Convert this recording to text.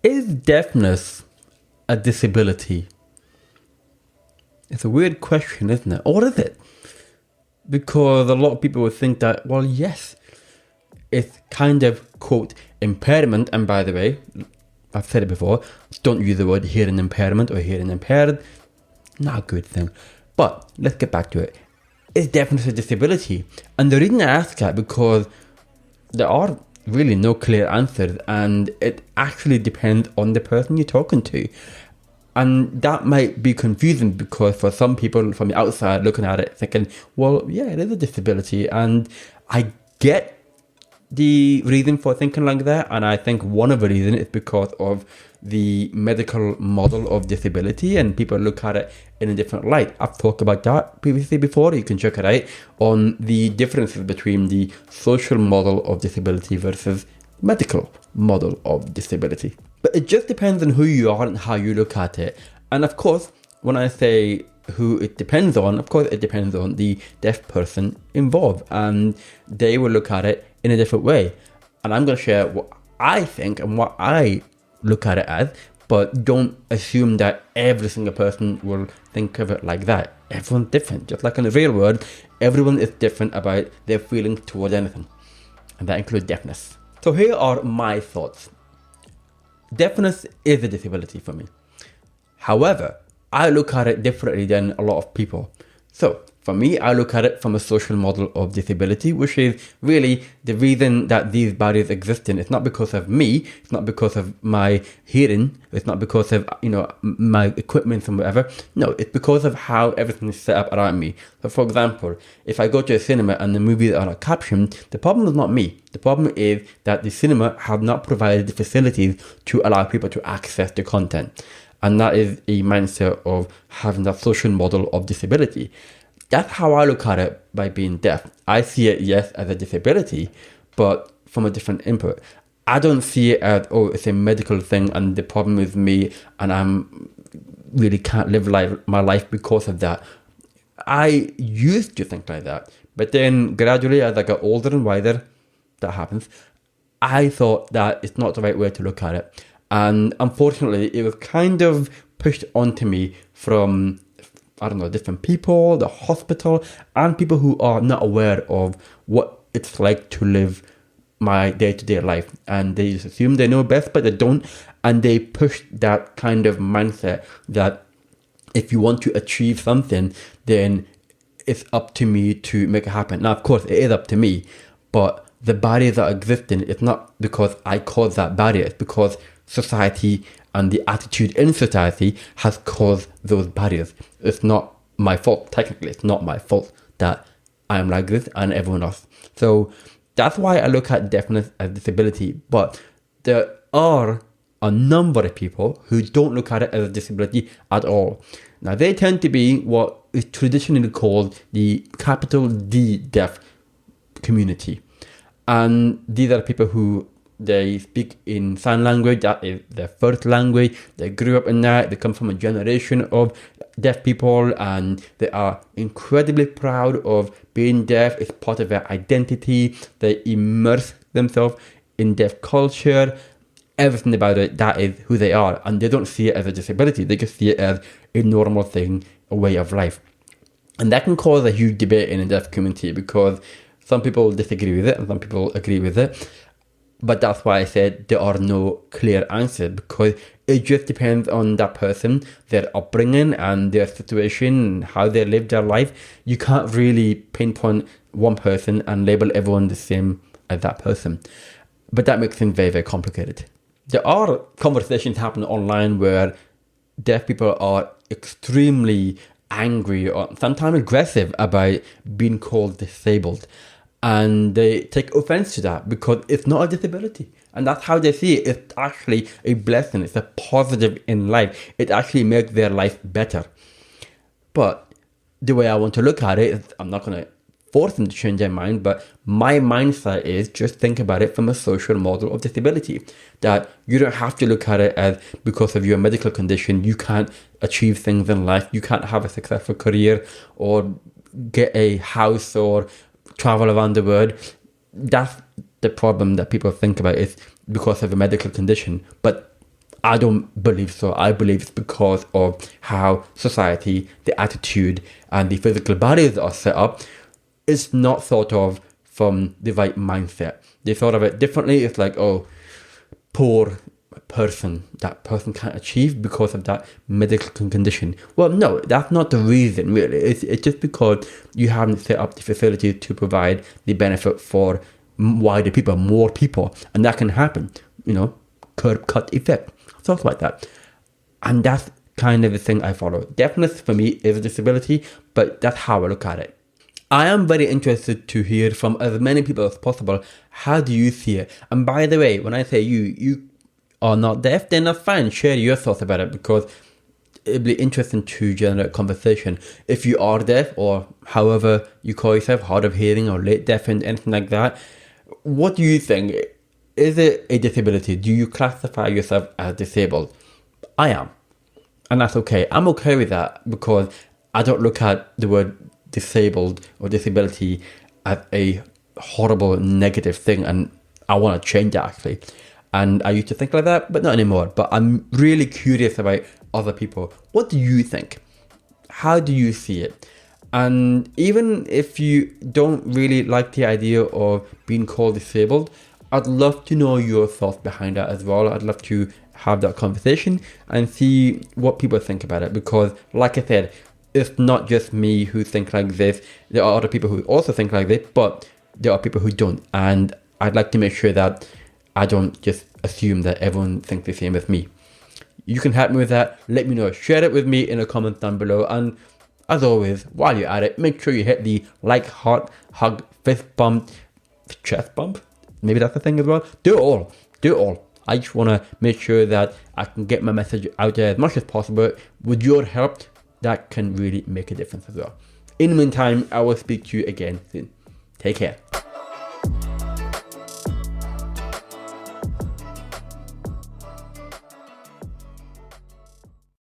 Is deafness a disability? It's a weird question, isn't it? Or is it? Because a lot of people would think that, well, yes, it's kind of, quote, impairment. And by the way, I've said it before, don't use the word hearing impairment or hearing impaired. Not a good thing. But let's get back to it. Is deafness a disability? And the reason I ask that, because there are really no clear answers, and it actually depends on the person you're talking to. And that might be confusing, because for some people from the outside looking at it thinking, well, yeah, it is a disability. And I get the reason for thinking like that, and I think one of the reasons is because of the medical model of disability, and people look at it in a different light. I've talked about that previously before. You can check it out on the differences between the social model of disability versus medical model of disability. But it just depends on who you are and how you look at it. And of course, when I say who it depends on, of course it depends on the deaf person involved, and they will look at it in a different way. And I'm going to share what I think and what I look at it as, but don't assume that every single person will think of it like that. Everyone's different. Just like in the real world, everyone is different about their feelings towards anything, and that includes deafness. So here are my thoughts. Deafness is a disability for me. However, I look at it differently than a lot of people. So for me, I look at it from a social model of disability, which is really the reason that these barriers exist. It's not because of me, it's not because of my hearing, it's not because of, my equipment and whatever. No, it's because of how everything is set up around me. So for example, if I go to a cinema and the movies are not captioned, the problem is not me. The problem is that the cinema have not provided the facilities to allow people to access the content. And that is a mindset of having that social model of disability. That's how I look at it by being deaf. I see it, yes, as a disability, but from a different input. I don't see it as, it's a medical thing and the problem is me and I'm really can't live my life because of that. I used to think like that, but then gradually as I got older and wiser, that happens, I thought that it's not the right way to look at it. And unfortunately, it was kind of pushed onto me from, different people, the hospital, and people who are not aware of what it's like to live my day-to-day life. And they just assume they know best, but they don't. And they push that kind of mindset that if you want to achieve something, then it's up to me to make it happen. Now, of course, it is up to me, but the barriers that are existing, it's not because I caused that barrier, it's because society and the attitude in society has caused those barriers. It's not my fault, technically. It's not my fault that I am like this and everyone else. So that's why I look at deafness as disability. But there are a number of people who don't look at it as a disability at all. Now, they tend to be what is traditionally called the capital D deaf community. And these are people who they speak in sign language, that is their first language. They grew up in that. They come from a generation of deaf people and they are incredibly proud of being deaf. It's part of their identity. They immerse themselves in deaf culture. Everything about it, that is who they are. And they don't see it as a disability. They just see it as a normal thing, a way of life. And that can cause a huge debate in the deaf community because some people disagree with it and some people agree with it. But that's why I said there are no clear answers, because it just depends on that person, their upbringing and their situation and how they live their life. You can't really pinpoint one person and label everyone the same as that person. But that makes things very, very complicated. There are conversations happening online where deaf people are extremely angry or sometimes aggressive about being called disabled. And they take offense to that because it's not a disability. And that's how they see it. It's actually a blessing. It's a positive in life. It actually makes their life better. But the way I want to look at it is, I'm not going to force them to change their mind, but my mindset is just think about it from a social model of disability. That you don't have to look at it as because of your medical condition, you can't achieve things in life. You can't have a successful career or get a house or travel around the world. That's the problem that people think about, is because of a medical condition. But I don't believe so. I believe it's because of how society, the attitude, and the physical bodies are set up. It's not thought of from the right mindset. They thought of it differently. It's like, oh, poor person, that person can't achieve because of that medical condition. Well, no, that's not the reason, really. It's just because you haven't set up the facility to provide the benefit for wider people, more people, and that can happen, curb cut effect, stuff like that. And that's kind of the thing I follow. Deafness for me is a disability, but that's how I look at it. I am very interested to hear from as many people as possible. How do you see it? And by the way, when I say you are not deaf, then that's fine. Share your thoughts about it, because it'd be interesting to generate conversation. If you are deaf, or however you call yourself, hard of hearing or late deaf and anything like that, what do you think? Is it a disability? Do you classify yourself as disabled? I am. And that's okay. I'm okay with that, because I don't look at the word disabled or disability as a horrible negative thing, and I want to change that, actually. And I used to think like that, but not anymore. But I'm really curious about other people. What do you think? How do you see it? And even if you don't really like the idea of being called disabled, I'd love to know your thoughts behind that as well. I'd love to have that conversation and see what people think about it. Because, like I said, it's not just me who think like this. There are other people who also think like this, but there are people who don't. And I'd like to make sure that I don't just assume that everyone thinks the same as me. You can help me with that. Let me know. Share it with me in the comments down below. And as always, while you're at it, make sure you hit the like, heart, hug, fist bump, chest bump. Maybe that's the thing as well. Do it all. Do it all. I just want to make sure that I can get my message out there as much as possible. With your help, that can really make a difference as well. In the meantime, I will speak to you again soon. Take care.